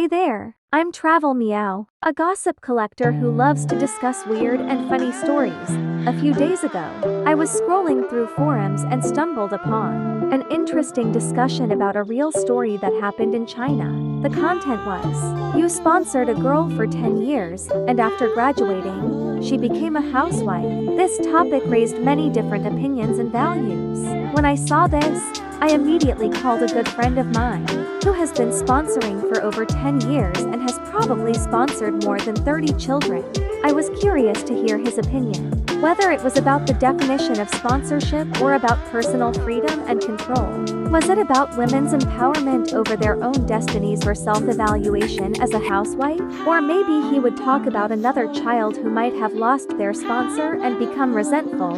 Hey there, I'm Travel Meow, a gossip collector who loves to discuss weird and funny stories. A few days ago, I was scrolling through forums and stumbled upon an interesting discussion about a real story that happened in China. The content was, you sponsored a girl for 10 years, and after graduating, she became a housewife. This topic raised many different opinions and values. When I saw this, I immediately called a good friend of mine, who has been sponsoring for over 10 years and has probably sponsored more than 30 children. I was curious to hear his opinion, whether it was about the definition of sponsorship or about personal freedom and control. Was it about women's empowerment over their own destinies or self-evaluation as a housewife? Or maybe he would talk about another child who might have lost their sponsor and become resentful.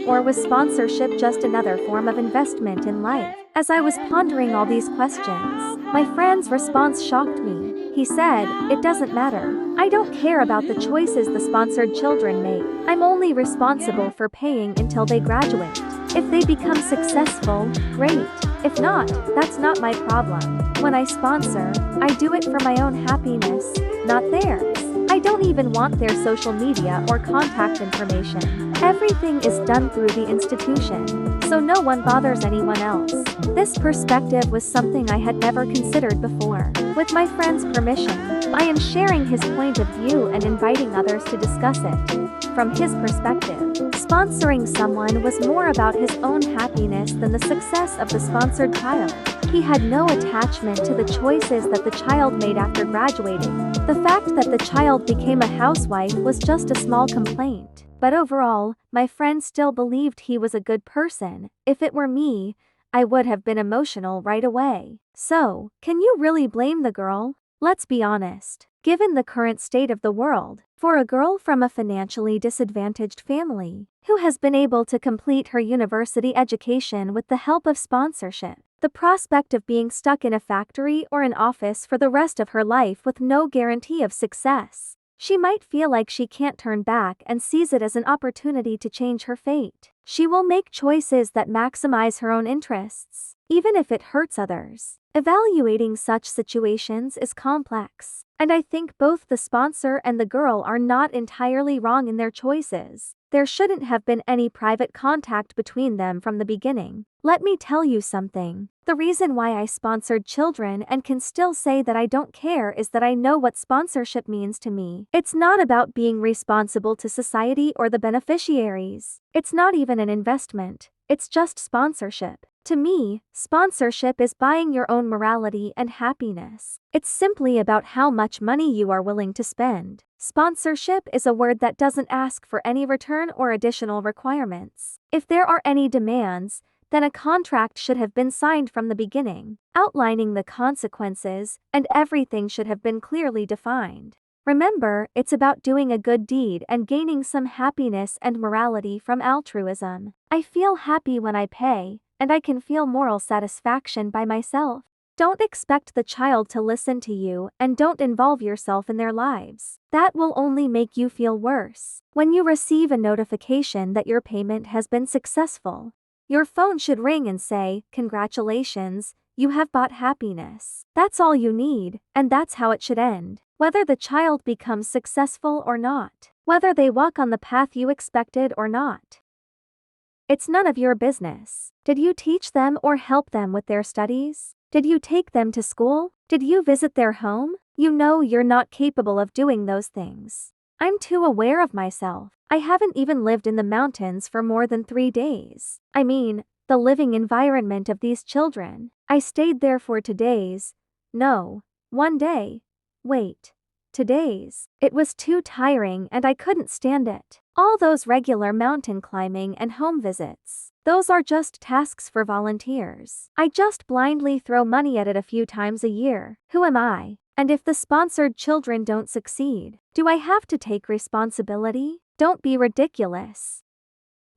Or was sponsorship just another form of investment in life? As I was pondering all these questions, my friend's response shocked me. He said, "It doesn't matter. I don't care about the choices the sponsored children make. I'm only responsible for paying until they graduate. If they become successful, great. If not, that's not my problem. When I sponsor, I do it for my own happiness, not theirs. I don't even want their social media or contact information. Everything is done through the institution, so no one bothers anyone else." This perspective was something I had never considered before. With my friend's permission, I am sharing his point of view and inviting others to discuss it. From his perspective, sponsoring someone was more about his own happiness than the success of the sponsored child. He had no attachment to the choices that the child made after graduating. The fact that the child became a housewife was just a small complaint. But overall, my friend still believed he was a good person. If it were me, I would have been emotional right away. So, can you really blame the girl? Let's be honest. Given the current state of the world, for a girl from a financially disadvantaged family, who has been able to complete her university education with the help of sponsorship, the prospect of being stuck in a factory or an office for the rest of her life with no guarantee of success, she might feel like she can't turn back and sees it as an opportunity to change her fate. She will make choices that maximize her own interests, even if it hurts others. Evaluating such situations is complex, and I think both the sponsor and the girl are not entirely wrong in their choices. There shouldn't have been any private contact between them from the beginning. Let me tell you something. The reason why I sponsored children and can still say that I don't care is that I know what sponsorship means to me. It's not about being responsible to society or the beneficiaries. It's not even an investment. It's just sponsorship. To me, sponsorship is buying your own morality and happiness. It's simply about how much money you are willing to spend. Sponsorship is a word that doesn't ask for any return or additional requirements. If there are any demands, then a contract should have been signed from the beginning, outlining the consequences, and everything should have been clearly defined. Remember, it's about doing a good deed and gaining some happiness and morality from altruism. I feel happy when I pay, and I can feel moral satisfaction by myself. Don't expect the child to listen to you, and don't involve yourself in their lives. That will only make you feel worse. When you receive a notification that your payment has been successful, your phone should ring and say, "Congratulations, you have bought happiness." That's all you need, and that's how it should end. Whether the child becomes successful or not, whether they walk on the path you expected or not, it's none of your business. Did you teach them or help them with their studies? Did you take them to school? Did you visit their home? You know you're not capable of doing those things. I'm too aware of myself. I haven't even lived in the mountains for more than 3 days. I mean, the living environment of these children. I stayed there for 2 days. No, 1 day. Wait. 2 days. It was too tiring and I couldn't stand it. All those regular mountain climbing and home visits, those are just tasks for volunteers. I just blindly throw money at it a few times a year. Who am I? And if the sponsored children don't succeed, do I have to take responsibility? Don't be ridiculous.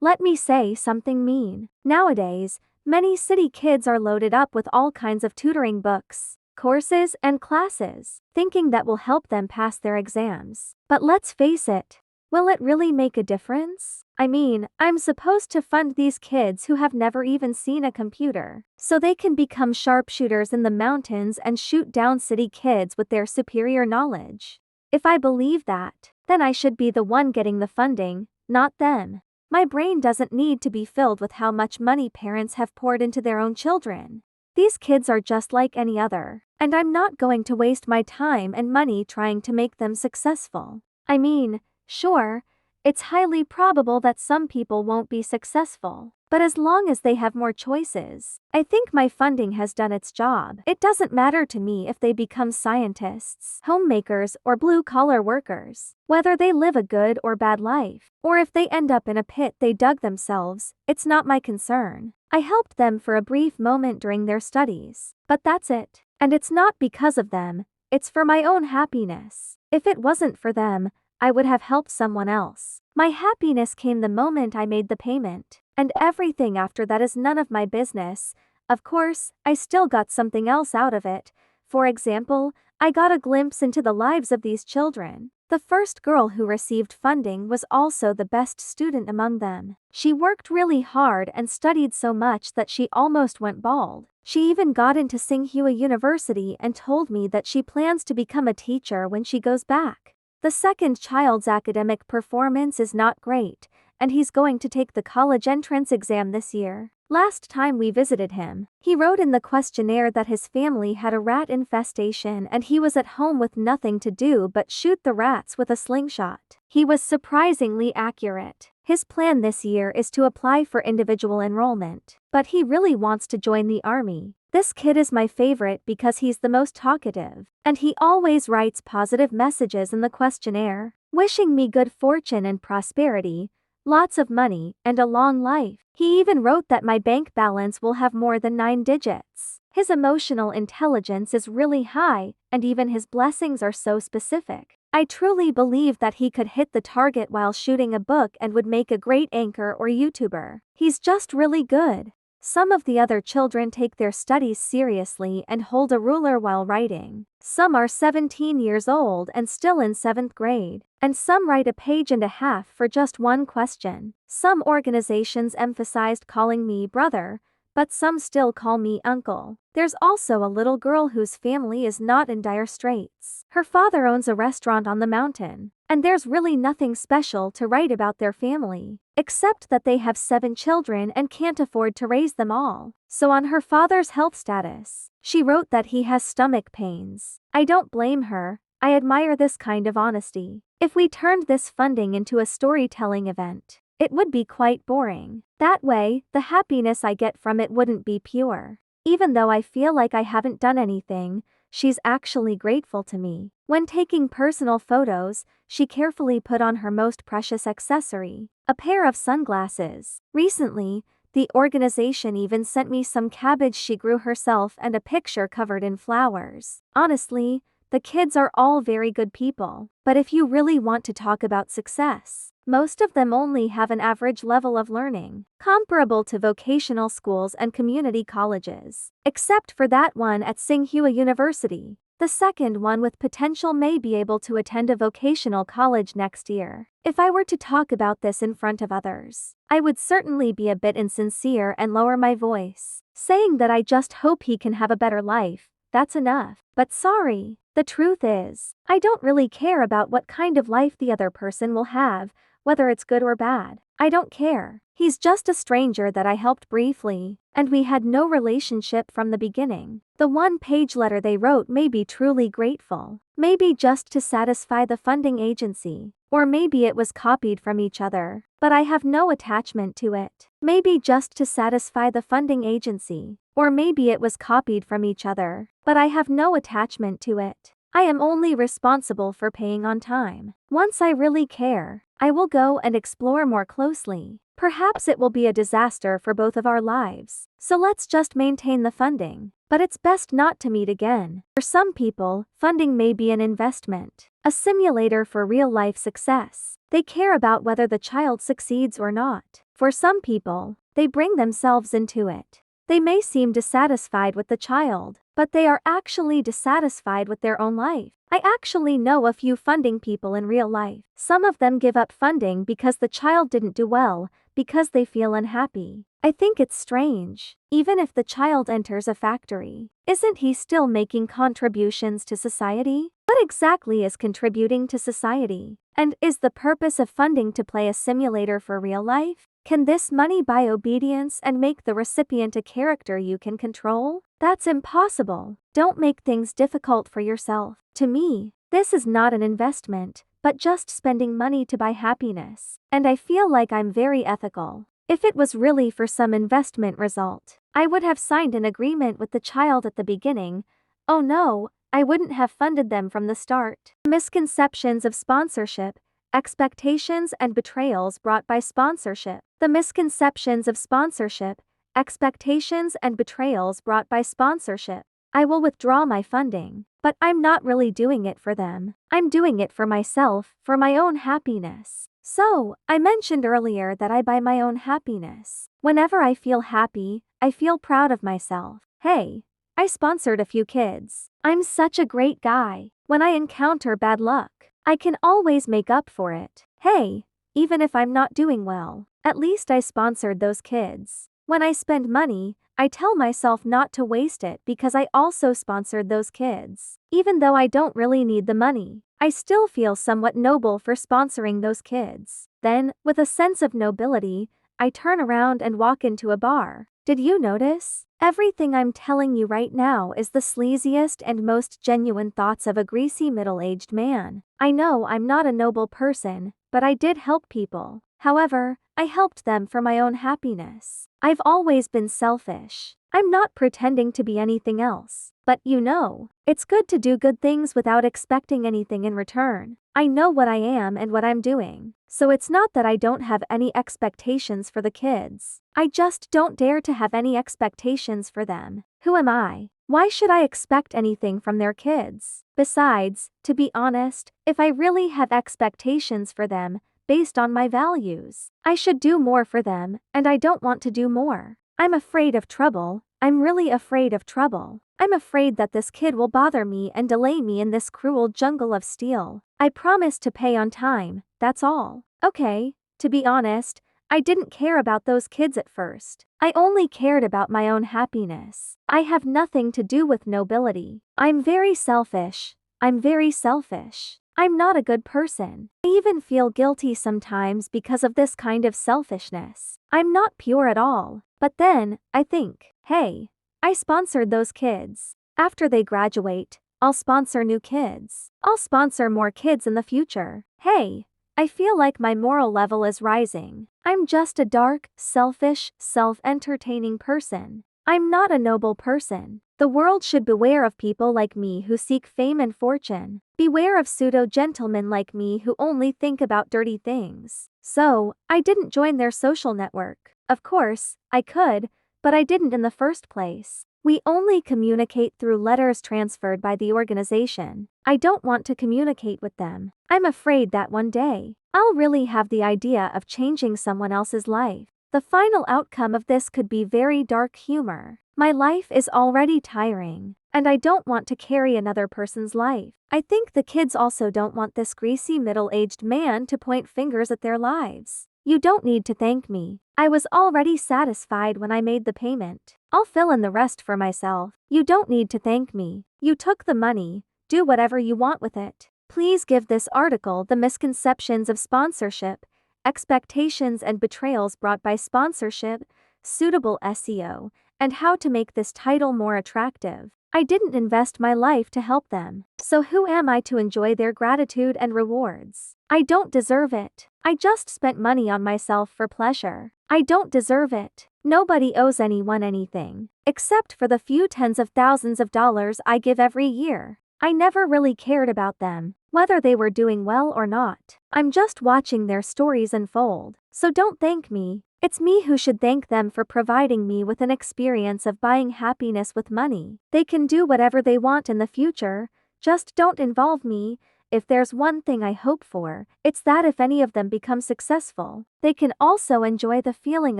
Let me say something mean. Nowadays, many city kids are loaded up with all kinds of tutoring books, courses, and classes, thinking that will help them pass their exams. But let's face it, Will it really make a difference? I mean, I'm supposed to fund these kids who have never even seen a computer, so they can become sharpshooters in the mountains and shoot down city kids with their superior knowledge. If I believe that, then I should be the one getting the funding, not them. My brain doesn't need to be filled with how much money parents have poured into their own children. These kids are just like any other, and I'm not going to waste my time and money trying to make them successful. I mean, sure, it's highly probable that some people won't be successful, but as long as they have more choices, I think my funding has done its job. It doesn't matter to me if they become scientists, homemakers, or blue-collar workers, whether they live a good or bad life, or if they end up in a pit they dug themselves, it's not my concern. I helped them for a brief moment during their studies, but that's it. And it's not because of them, it's for my own happiness. If it wasn't for them, I would have helped someone else. My happiness came the moment I made the payment, and everything after that is none of my business. Of course, I still got something else out of it. For example, I got a glimpse into the lives of these children. The first girl who received funding was also the best student among them. She worked really hard and studied so much that she almost went bald. She even got into Tsinghua University and told me that she plans to become a teacher when she goes back. The second child's academic performance is not great, and he's going to take the college entrance exam this year. Last time we visited him, he wrote in the questionnaire that his family had a rat infestation and he was at home with nothing to do but shoot the rats with a slingshot. He was surprisingly accurate. His plan this year is to apply for individual enrollment, but he really wants to join the army. This kid is my favorite because he's the most talkative, and he always writes positive messages in the questionnaire, wishing me good fortune and prosperity, lots of money, and a long life. He even wrote that my bank balance will have more than 9 digits. His emotional intelligence is really high, and even his blessings are so specific. I truly believe that he could hit the target while shooting a book and would make a great anchor or YouTuber. He's just really good. Some of the other children take their studies seriously and hold a ruler while writing. Some are 17 years old and still in 7th grade, and some write a page and a half for just one question. Some organizations emphasized calling me brother, but some still call me uncle. There's also a little girl whose family is not in dire straits. Her father owns a restaurant on the mountain, and there's really nothing special to write about their family, except that they have 7 children and can't afford to raise them all. So on her father's health status, she wrote that he has stomach pains. I don't blame her. I admire this kind of honesty. If we turned this funding into a storytelling event, it would be quite boring. That way, the happiness I get from it wouldn't be pure. Even though I feel like I haven't done anything, she's actually grateful to me. When taking personal photos, she carefully put on her most precious accessory, a pair of sunglasses. Recently, the organization even sent me some cabbage she grew herself and a picture covered in flowers. Honestly, the kids are all very good people, but if you really want to talk about success, most of them only have an average level of learning, comparable to vocational schools and community colleges. Except for that one at Tsinghua University. The second one with potential may be able to attend a vocational college next year. If I were to talk about this in front of others, I would certainly be a bit insincere and lower my voice, saying that I just hope he can have a better life. That's enough. But sorry, the truth is, I don't really care about what kind of life the other person will have, whether it's good or bad. I don't care. He's just a stranger that I helped briefly, and we had no relationship from the beginning. The one-page letter they wrote may be truly grateful, maybe just to satisfy the funding agency, or maybe it was copied from each other, but I have no attachment to it. Maybe just to satisfy the funding agency, or maybe it was copied from each other, but I have no attachment to it. I am only responsible for paying on time. Once I really care, I will go and explore more closely. Perhaps it will be a disaster for both of our lives, so let's just maintain the funding. But it's best not to meet again. For some people, funding may be an investment, a simulator for real-life success. They care about whether the child succeeds or not. For some people, they bring themselves into it. They may seem dissatisfied with the child, but they are actually dissatisfied with their own life. I actually know a few funding people in real life. Some of them give up funding because the child didn't do well, because they feel unhappy. I think it's strange. Even if the child enters a factory, isn't he still making contributions to society? What exactly is contributing to society? And is the purpose of funding to play a simulator for real life? Can this money buy obedience and make the recipient a character you can control? That's impossible. Don't make things difficult for yourself. To me, this is not an investment, but just spending money to buy happiness. And I feel like I'm very ethical. If it was really for some investment result, I would have signed an agreement with the child at the beginning. Oh no, I wouldn't have funded them from the start. Misconceptions of sponsorship, expectations and betrayals brought by sponsorship. The misconceptions of sponsorship, expectations and betrayals brought by sponsorship. I will withdraw my funding, but I'm not really doing it for them. I'm doing it for myself, for my own happiness. So, I mentioned earlier that I buy my own happiness. Whenever I feel happy, I feel proud of myself. Hey, I sponsored a few kids. I'm such a great guy. When I encounter bad luck, I can always make up for it. Hey, even if I'm not doing well, at least I sponsored those kids. When I spend money, I tell myself not to waste it because I also sponsored those kids. Even though I don't really need the money, I still feel somewhat noble for sponsoring those kids. Then, with a sense of nobility, I turn around and walk into a bar. Did you notice? Everything I'm telling you right now is the sleaziest and most genuine thoughts of a greasy middle-aged man. I know I'm not a noble person, but I did help people. However, I helped them for my own happiness. I've always been selfish. I'm not pretending to be anything else. But it's good to do good things without expecting anything in return. I know what I am and what I'm doing. So it's not that I don't have any expectations for the kids. I just don't dare to have any expectations for them. Who am I? Why should I expect anything from their kids? Besides, to be honest, if I really have expectations for them, based on my values, I should do more for them, and I don't want to do more. I'm afraid of trouble. I'm really afraid of trouble. I'm afraid that this kid will bother me and delay me in this cruel jungle of steel. I promise to pay on time, that's all. Okay, to be honest, I didn't care about those kids at first. I only cared about my own happiness. I have nothing to do with nobility. I'm very selfish. I'm very selfish. I'm not a good person. I even feel guilty sometimes because of this kind of selfishness. I'm not pure at all. But then, I think, hey, I sponsored those kids. After they graduate, I'll sponsor new kids. I'll sponsor more kids in the future. Hey, I feel like my moral level is rising. I'm just a dark, selfish, self-entertaining person. I'm not a noble person. The world should beware of people like me who seek fame and fortune. Beware of pseudo-gentlemen like me who only think about dirty things. So, I didn't join their social network. Of course, I could, but I didn't in the first place. We only communicate through letters transferred by the organization. I don't want to communicate with them. I'm afraid that one day, I'll really have the idea of changing someone else's life. The final outcome of this could be very dark humor. My life is already tiring, and I don't want to carry another person's life. I think the kids also don't want this greasy middle-aged man to point fingers at their lives. You don't need to thank me. I was already satisfied when I made the payment. I'll fill in the rest for myself. You don't need to thank me. You took the money. Do whatever you want with it. Please give this article The Misconceptions of Sponsorship, Expectations and Betrayals Brought by Sponsorship, Suitable SEO, and How to Make This Title More Attractive. I didn't invest my life to help them. So who am I to enjoy their gratitude and rewards? I don't deserve it. I just spent money on myself for pleasure. I don't deserve it. Nobody owes anyone anything, except for the few tens of thousands of dollars I give every year. I never really cared about them, whether they were doing well or not. I'm just watching their stories unfold. So don't thank me. It's me who should thank them for providing me with an experience of buying happiness with money. They can do whatever they want in the future, just don't involve me. If there's one thing I hope for, it's that if any of them become successful, they can also enjoy the feeling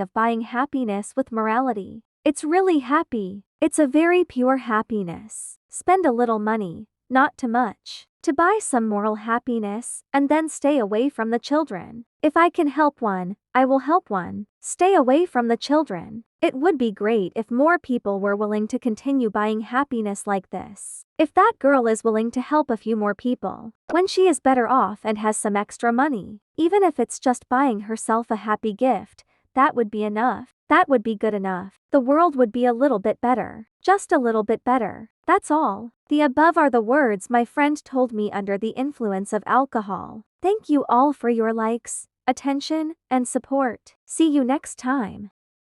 of buying happiness with morality. It's really happy. It's a very pure happiness. Spend a little money, not too much, to buy some moral happiness, and then stay away from the children. If I can help one, I will help one. Stay away from the children. It would be great if more people were willing to continue buying happiness like this. If that girl is willing to help a few more people, when she is better off and has some extra money, even if it's just buying herself a happy gift, that would be enough. That would be good enough. The world would be a little bit better. Just a little bit better. That's all. The above are the words my friend told me under the influence of alcohol. Thank you all for your likes, attention, and support. See you next time.